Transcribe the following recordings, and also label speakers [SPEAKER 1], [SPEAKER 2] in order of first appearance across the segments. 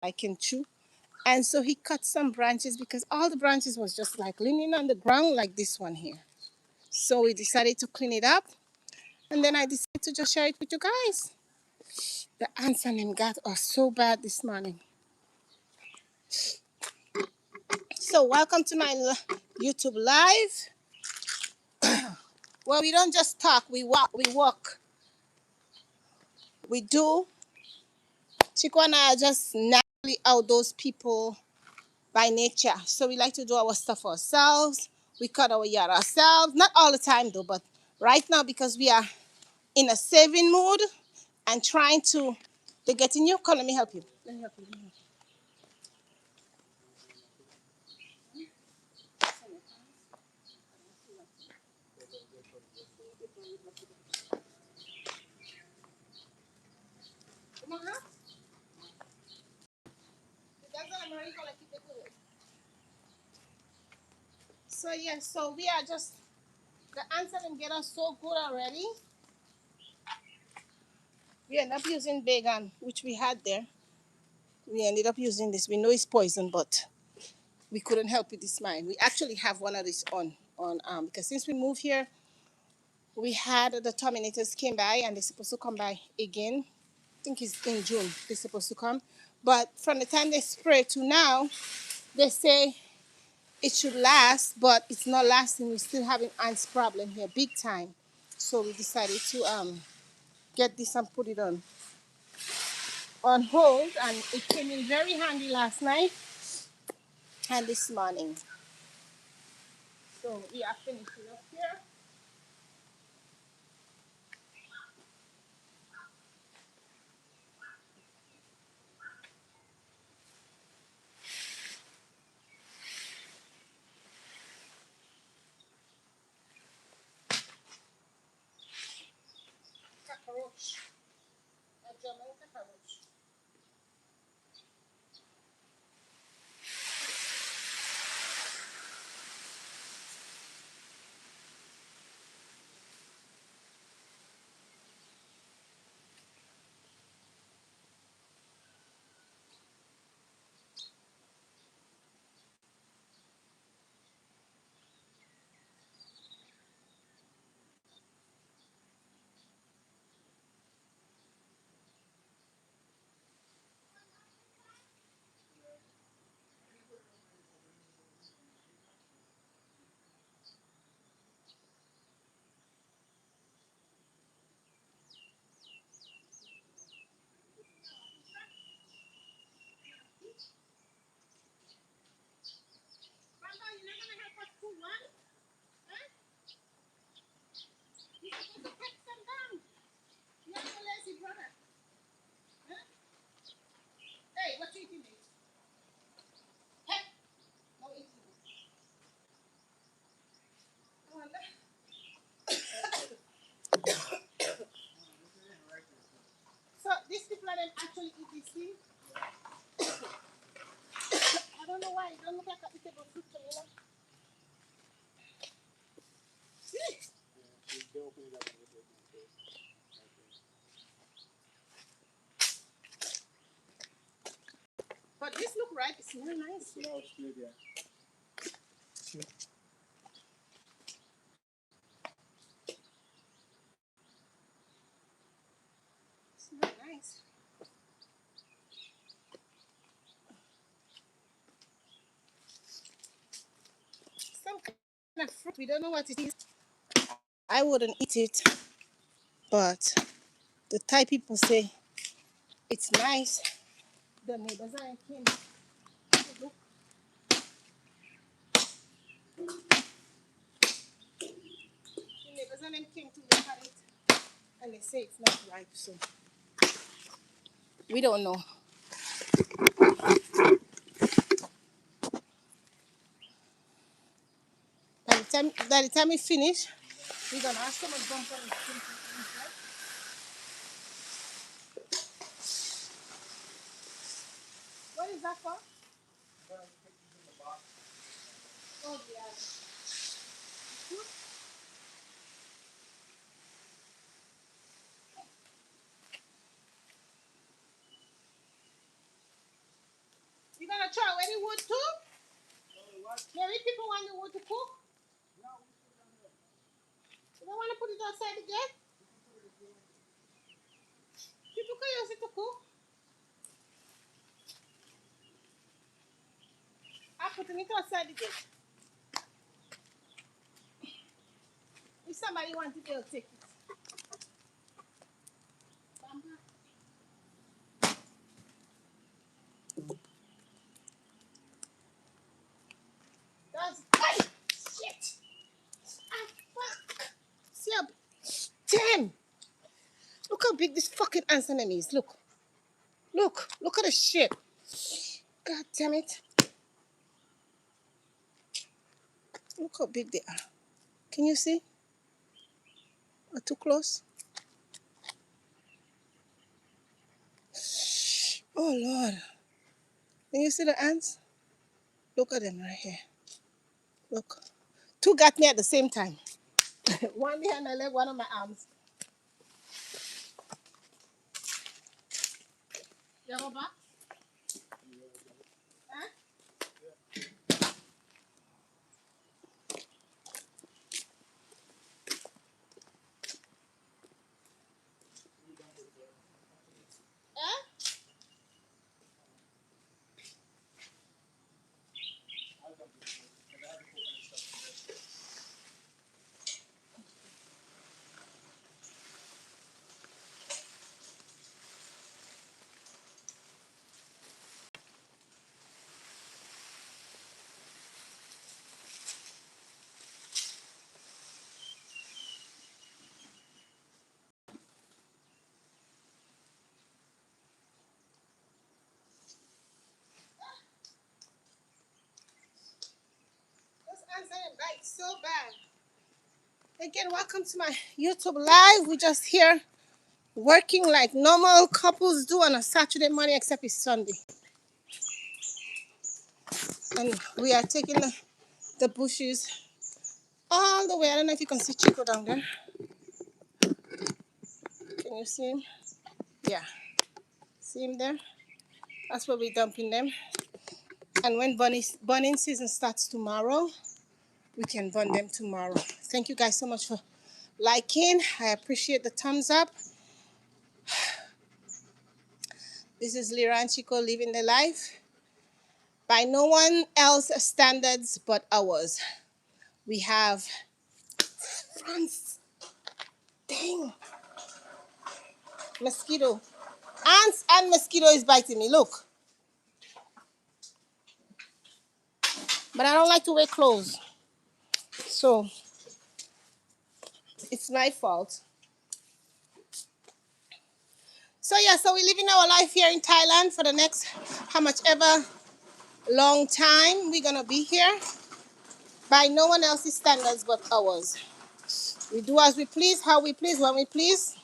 [SPEAKER 1] I can chew. And so he cut some branches because all the branches was just like leaning on the ground like this one here. So we decided to clean it up. And then I decided to just share it with you guys. The ants and them got us so bad this morning. So welcome to my YouTube live. Well, we don't just talk, we walk, we walk. We do. Chico and I are just naturally outdoors people by nature. So we like to do our stuff ourselves. We cut our yard ourselves. Not all the time though, but right now because we are in a saving mood and trying to, they're getting you. Come, let me help you. Let me help you. Let me help you. Come on, huh? So yeah, so we are just, the ants and them get us so good already. We end up using vegan, which we had there. We ended up using this. We know it's poison, but we couldn't help it this time. We actually have one of these on because since we moved here, we had the terminators came by and they're supposed to come by again. I think it's in June they're supposed to come. But from the time they spray to now, they say it should last, but it's not lasting. We're still having ants problem here, big time. So we decided to get this and put it on hold, and it came in very handy last night and this morning. So we are finishing up here. Cockroach. A German cockroach. Grandpa, you're not gonna help us pull one? Huh? You're supposed to cut some down. You're so lazy, brother. Huh? Hey, what you eating, mate? Hey, no eating. Come on, so these people are them actually eat this thing. I don't know why. It don't look like a eatable fruit to me. See? But this look right. It's very nice. Smells good, yeah. It's very nice. Some kind of fruit. We don't know what it is. I wouldn't eat it, but the Thai people say it's nice. The neighbors are came. Look, the neighbors and them came to look at it, and they say it's not ripe. So we don't know. By the time we finish, we're gonna have someone jump on the inside. What is that for? Oh yeah. gonna throw away the wood too? Maybe people want the wood to cook. You don't want to put it outside the gate? People can use it to cook. I'm putting it outside the gate. If somebody wants it, they'll take it. That's hey, shit. Ah, fuck. See how damn. Look how big this fucking ants enemy is. Look. Look at the shit. God damn it. Look how big they are. Can you see? Or too close? Oh Lord. Can you see the ants? Look at them right here. Look. Two got me at the same time. One behind my leg, one on my arms. You go back? Huh? Huh? Those ants are bite so bad. Again, welcome to my YouTube live. We're just here working like normal couples do on a Saturday morning, except it's Sunday. And we are taking the bushes all the way. I don't know if you can see Chico down there. Can you see him? Yeah. See him there? That's where we're dumping them. And when burning season starts tomorrow, we can burn them tomorrow. Thank you guys so much for liking. I appreciate the thumbs up. This is Lera and Chico living the life by no one else's standards but ours. We have France. Dang. Mosquito. Ants and mosquito is biting me. Look. But I don't like to wear clothes. So it's my fault. So yeah, so we're living our life here in Thailand for the next how much ever long time we're gonna be here. By no one else's standards but ours. We do as we please, how we please, when we please,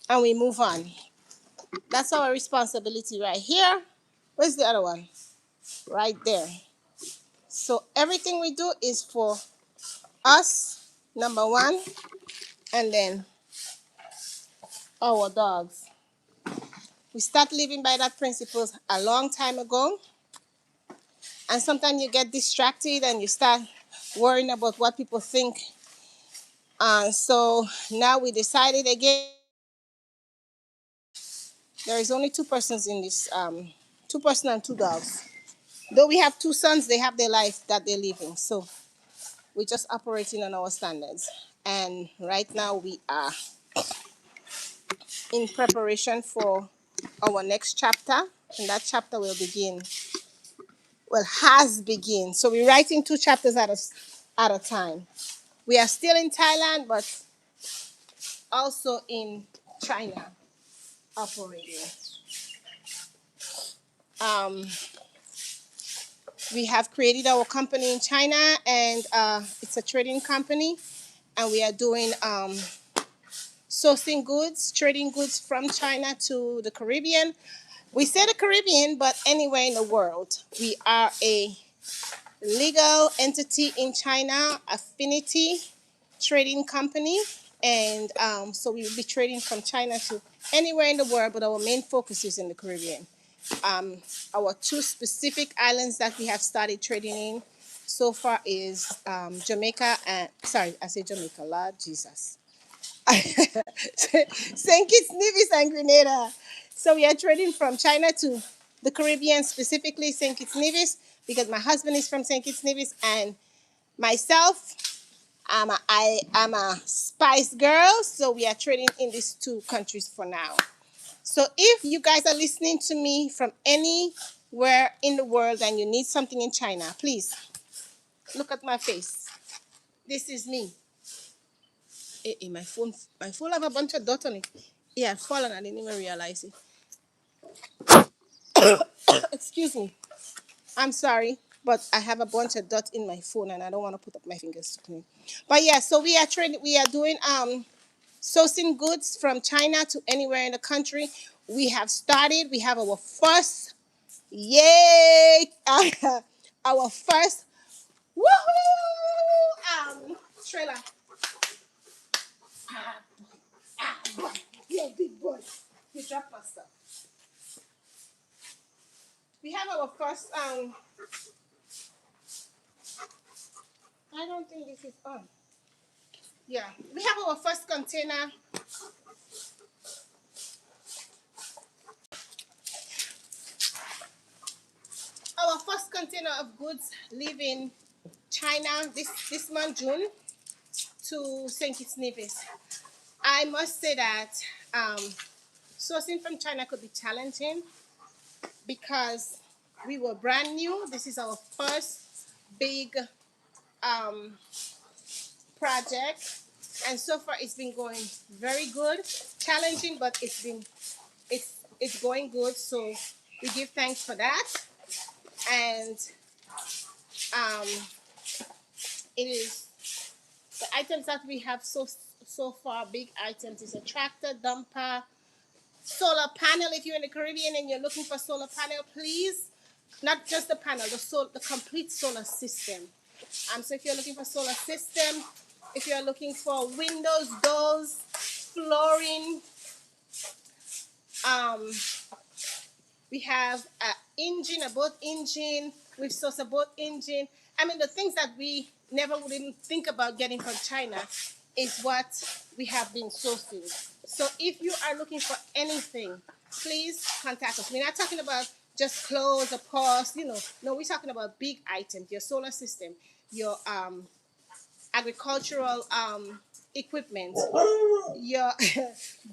[SPEAKER 1] and we move on. That's our responsibility right here. Where's the other one? Right there. So everything we do is for us, number one, and then our dogs. We start living by that principles a long time ago. And sometimes you get distracted and you start worrying about what people think. So now we decided again, there is only two persons in this, two person and two dogs. Though we have two sons, they have their life that they're living. So we're just operating on our standards. And right now we are in preparation for our next chapter. And that chapter will begin, well, has begun. So we're writing two chapters at a time. We are still in Thailand, but also in China operating. Um, we have created our company in China, and it's a trading company, and we are doing sourcing goods, trading goods from China to the Caribbean. We say the Caribbean, but anywhere in the world. We are a legal entity in China, affinity trading company, and so we will be trading from China to anywhere in the world, but our main focus is in the Caribbean. Um, our two specific islands that we have started trading in so far is Jamaica and, sorry, I say Jamaica, Lord Jesus. St. Kitts, Nevis, and Grenada. So we are trading from China to the Caribbean, specifically St. Kitts, Nevis, because my husband is from St. Kitts, Nevis, and myself, I'm a spice girl. So we are trading in these two countries for now. So if you guys are listening to me from anywhere in the world and you need something in China, please look at my face. This is me. My phone have a bunch of dots on it. Yeah, I've fallen. I didn't even realize it. Excuse me. I'm sorry, but I have a bunch of dots in my phone and I don't want to put up my fingers to clean. But yeah, so we are trading. We are doing sourcing goods from China to anywhere in the country. We have started. We have our first. Yay! Our first woohoo trailer. Boy. Yeah, big boy. You drop my stuff. We have our first I don't think this is on. Yeah, we have our first container. Our first container of goods leaving China this month, June, to St. Kitts Nevis. I must say that um, sourcing from China could be challenging because we were brand new. This is our first big um, project, and so far it's been going very good. Challenging, but it's going good. So we give thanks for that, and um, it is the items that we have so far. Big items is a tractor, dumper, solar panel. If you're in the Caribbean and you're looking for solar panel, please, not just the panel, the complete solar system. So if you're looking for solar system, if you're looking for windows, doors, flooring, um, we have an engine, a boat engine. We've sourced a boat engine. I mean, the things that we never would even think about getting from China is what we have been sourcing. So if you are looking for anything, please contact us. We're not talking about just clothes or purse, No, we're talking about big items, your solar system, your agricultural equipment, your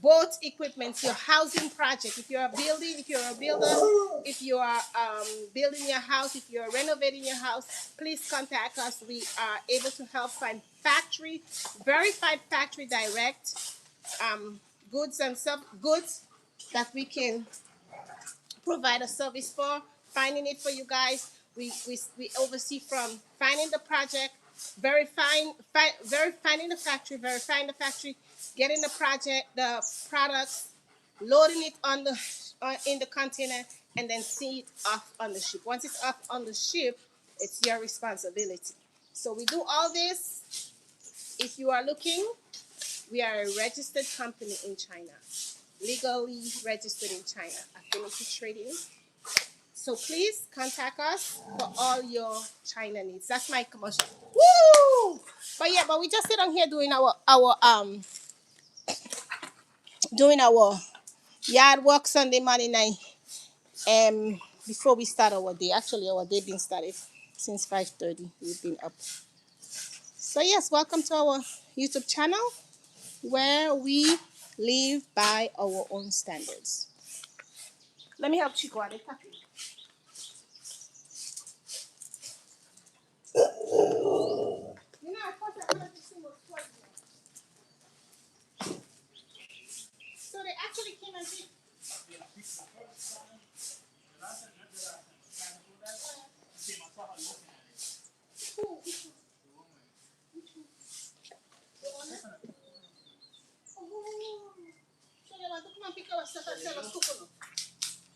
[SPEAKER 1] boat equipment, your housing project. If you're building, if you're a builder, if you are building your house, if you're renovating your house, please contact us. We are able to help find verified factory direct goods and sub goods that we can provide a service for, finding it for you guys. We oversee from finding the project, finding the factory, getting the products, loading it in the container, and then see it off on the ship. Once it's off on the ship, it's your responsibility. So we do all this. If you are looking, we are a registered company in China, legally registered in China, affinity trading. So please contact us for all your China needs. That's my commercial. Woo! But we just sit on here doing our yard work Sunday morning night. Before we start our day. Actually, our day been started since 5:30. We've been up. So yes, welcome to our YouTube channel where we live by our own standards. Let me help Chico out. I thought that one of these things was poison. So they actually came and did. Who? The owner? Oh. So they want to come and pick our stuff and sell us coconut.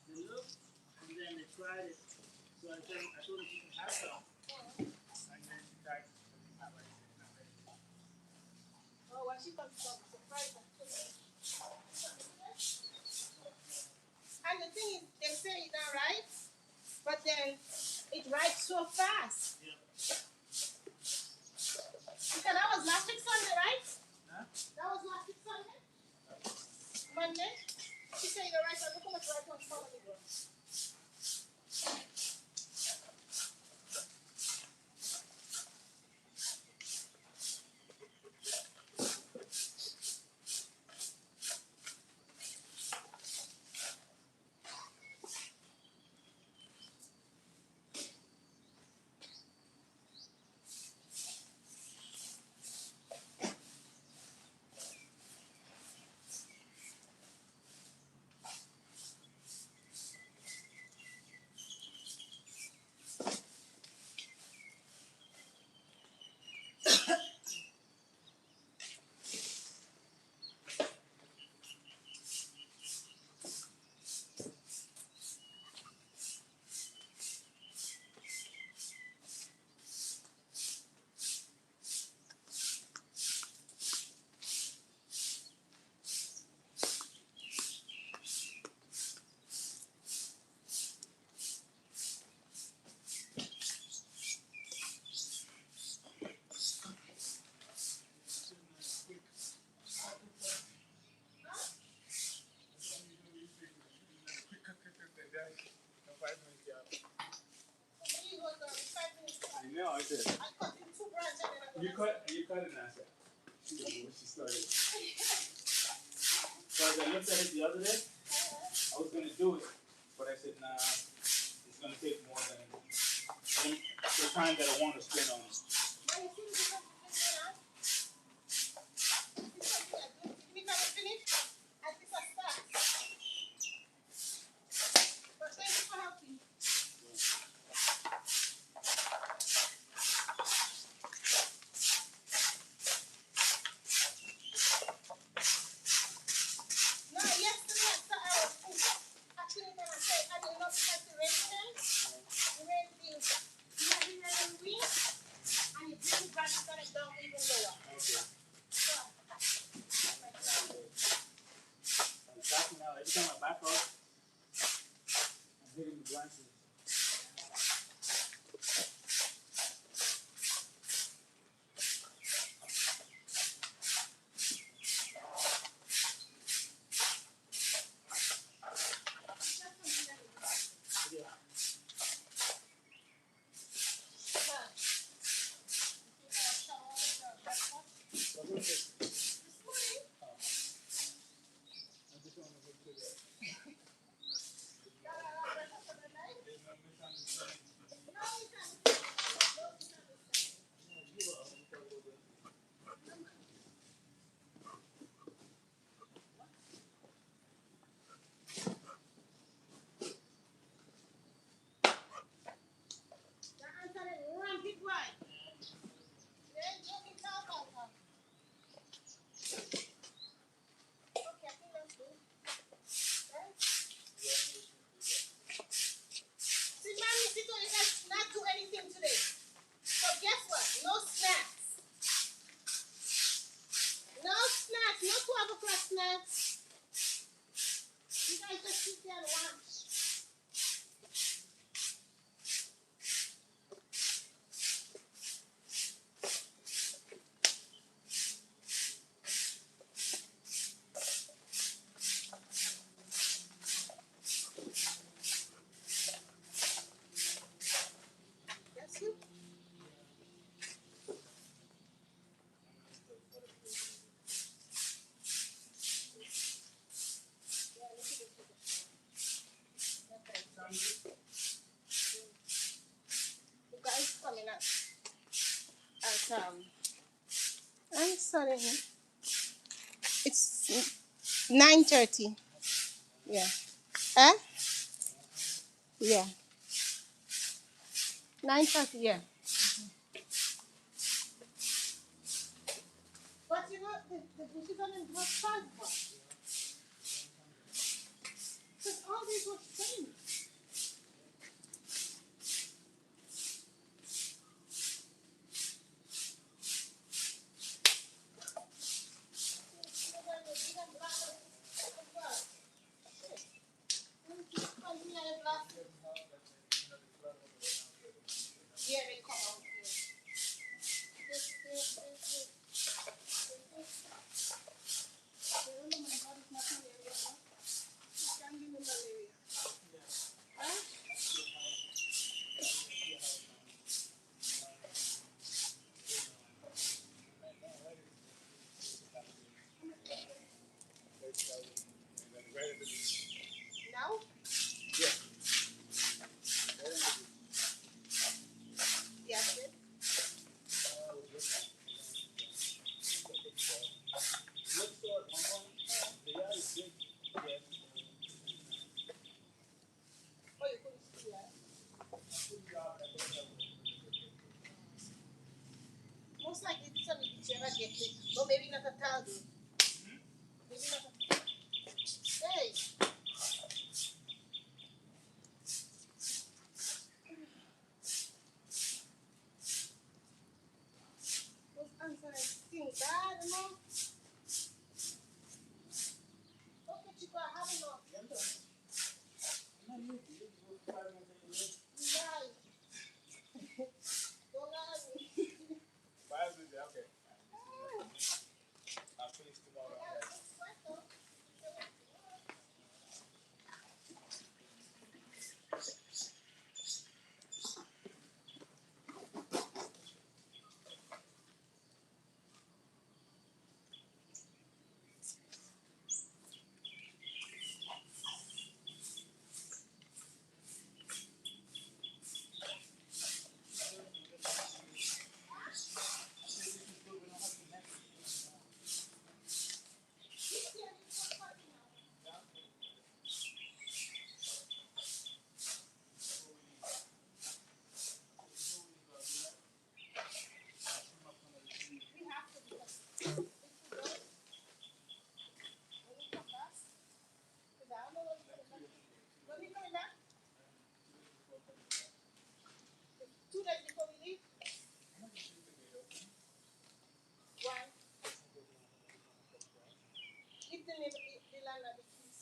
[SPEAKER 1] They looked, and then they tried it. So I told them you can have some. And then she tried it. Not ready. Not ready. Oh, well, she comes from surprise. And the thing is, can say it now, right? But then it writes so fast. Yeah. Because that was last week Sunday, right? Huh? That was last week Sunday? Monday? She said the right one. Look how much right one follow me, bro.
[SPEAKER 2] I know, I did.
[SPEAKER 1] I cut in two branches and then
[SPEAKER 2] You cut it, Nasa. When she started. So as I looked at it the other day, I was gonna do it, but I said, nah, it's gonna take more than the time that I want to spend on it. Every time I back off, I'm hitting the branches.
[SPEAKER 1] Simba and Msitu, you guys not do anything today. So guess what? No snacks. No snacks. No 12 o'clock snacks. You guys just sit there and watch. That's it. You guys coming up at I'm sorry. It's 9:30. Yeah. Huh? Yeah. 9:30. Yeah. But you know the bushes are in what size? Because all these were same. Most likely this one is ever get it, but maybe not a thousand. Maybe not a hey. Those answers sing bad, you know. Okay, Chico, I have enough. Right. Don't lie me.
[SPEAKER 2] Okay. I'll finish tomorrow.
[SPEAKER 1] When we coming back? 2 days before we leave? Why? If the land at the keys.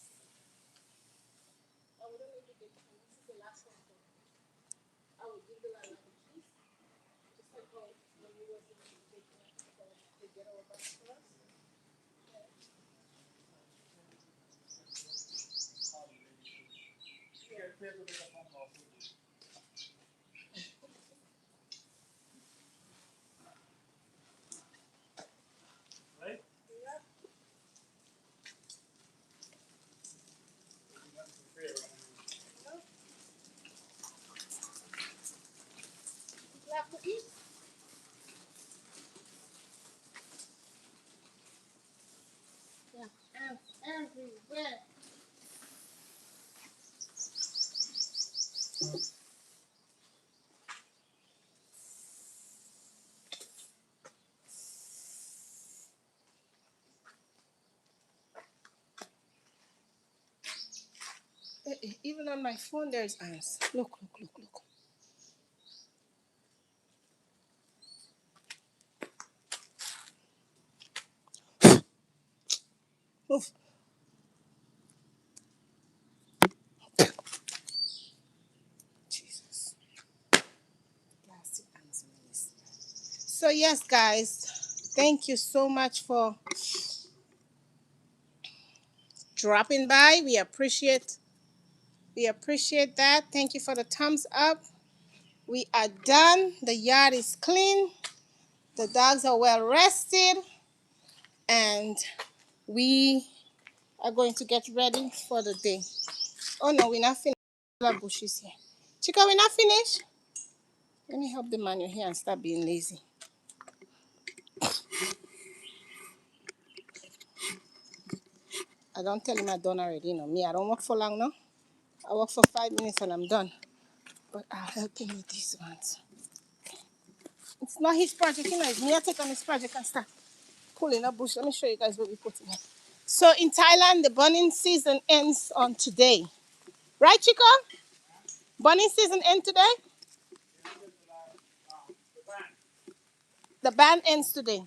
[SPEAKER 1] I wouldn't leave the gate. This is the last one. I would give the land at the keys. Just like how when we was in the gate, they get our back for us.
[SPEAKER 2] Right?
[SPEAKER 1] Yeah. No. You have to eat. Yeah. Ants everywhere. Even on my phone, there's ants. Look, look, look, look. Move. Jesus. Plastic ants. So yes, guys, thank you so much for dropping by. We appreciate that. Thank you for the thumbs up. We are done. The yard is clean. The dogs are well rested, and we are going to get ready for the day. Oh no, we're not finished. Bushes here. Chica, we're not finished. Let me help the manual here and stop being lazy. I don't tell him I'm done already. You know me, I don't work for long now. I work for 5 minutes and I'm done. But I'll help him with these ones. It's not his project, you know. It's me. I take on his project and start pulling a bush. Let me show you guys what we put in here. So in Thailand, the bunning season ends on today. Right, Chico? Bunning season ends today? The ban ends today.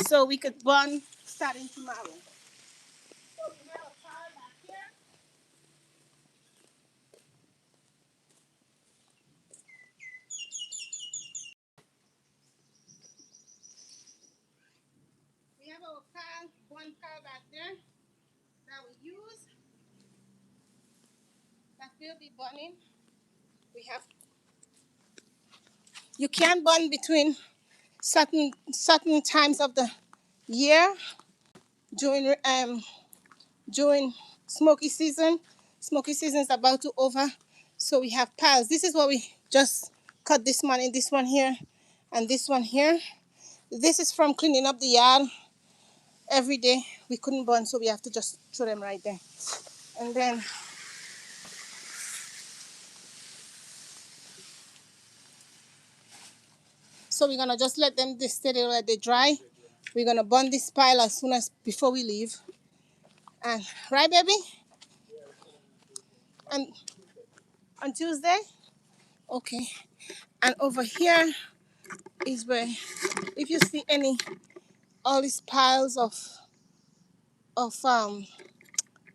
[SPEAKER 1] So we could bun starting tomorrow. So we have a pile back here. We have our pile, one pile back there that we use. That will be bunning. We have. You can bun between certain times of the year during smoky season. Smoky season is about to over, so we have piles. This is what we just cut this morning. This one here, and this one here. This is from cleaning up the yard every day. We couldn't burn, so we have to just throw them right there. And then So we're gonna just let them stay there, let they dry. We're gonna burn this pile as soon as before we leave. And right, baby? And on Tuesday? Okay. And over here is where, if you see any, all these piles of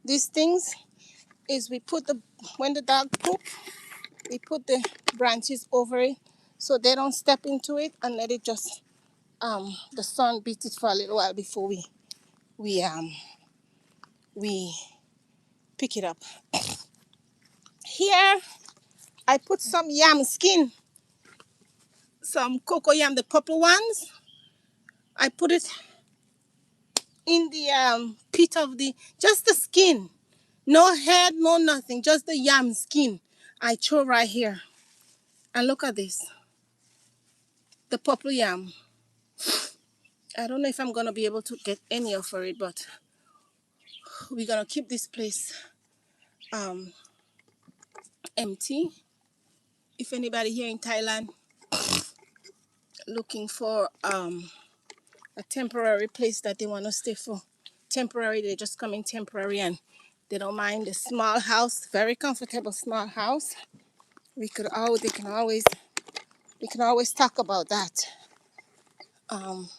[SPEAKER 1] these things, is we put the, when the dog poop, we put the branches over it so they don't step into it, and let it just the sun beat it for a little while before we um we pick it up. Here I put some yam skin, some cocoa yam, the purple ones. I put it in the pit of the, just the skin, no head, no nothing, just the yam skin. I throw right here, and look at this, the purple yam. I don't know if I'm gonna be able to get any of it, but we're gonna keep this place um empty. If anybody here in Thailand looking for a temporary place that they want to stay for temporary, they just come in temporary and they don't mind the small house, very comfortable small house. We can always talk about that. Um,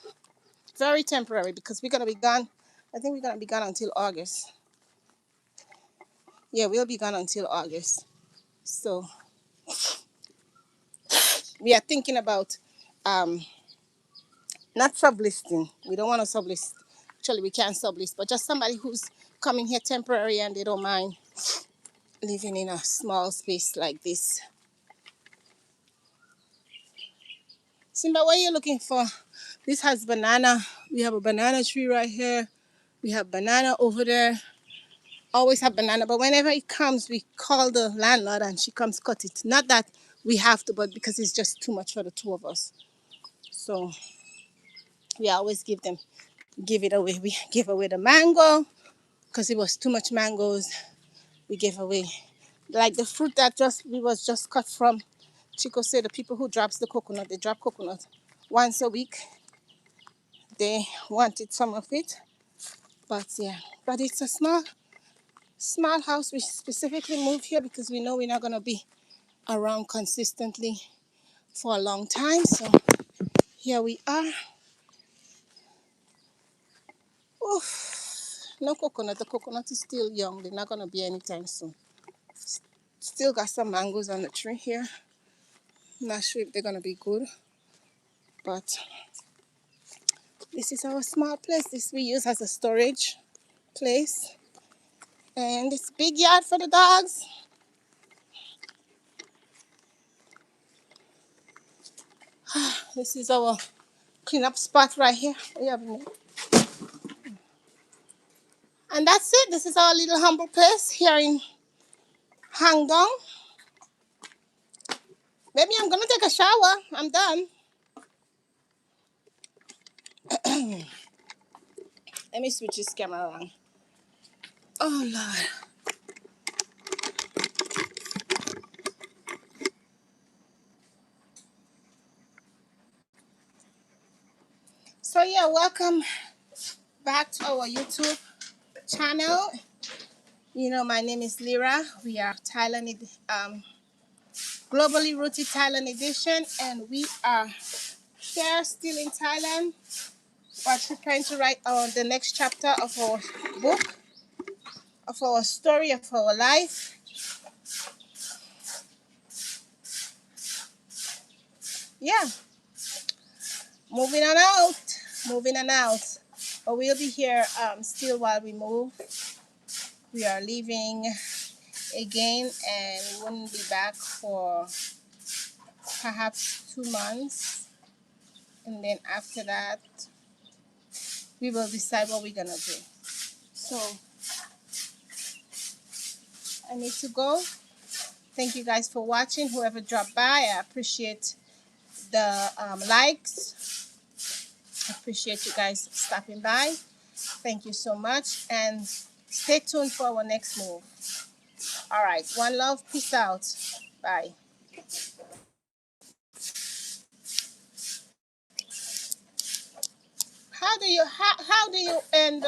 [SPEAKER 1] very temporary, because we're gonna be gone. I think we're gonna be gone until August. Yeah, we'll be gone until August. So we are thinking about um, not sublisting. We don't want to sublist. Actually, we can't sublist, but just somebody who's coming here temporary and they don't mind living in a small space like this. Simba, what are you looking for? This has banana. We have a banana tree right here. We have banana over there. Always have banana, but whenever it comes, we call the landlord and she comes cut it. Not that we have to, but because it's just too much for the two of us. So we always give it away. We give away the mango because it was too much mangoes. We gave away like the fruit that just we was just cut from. Chico said the people who drops the coconut, they drop coconut once a week. They wanted some of it, but yeah, but it's a small house. We specifically moved here because we know we're not gonna be around consistently for a long time. So here we are. Oof. No coconut. The coconut is still young. They're not gonna be anytime soon. Still got some mangoes on the tree here. Not sure if they're gonna be good, but this is our small place. This we use as a storage place. And this big yard for the dogs. This is our cleanup spot right here. And that's it. This is our little humble place here in Hangdong. Maybe I'm gonna take a shower. I'm done. Let me switch this camera around. Oh Lord. So yeah, welcome back to our YouTube channel. You know, my name is Lera. We are Thailand, globally rooted Thailand edition, and we are here still in Thailand. We're preparing to write the next chapter of our book, of our story, of our life. Yeah, moving on out, moving on out. But we'll be here still while we move. We are leaving again, and we wouldn't be back for perhaps 2 months. And then after that, we will decide what we're gonna do. So I need to go. Thank you guys for watching. Whoever dropped by, I appreciate the likes. I appreciate you guys stopping by. Thank you so much, and stay tuned for our next move. All right, one love, peace out, bye. how do you end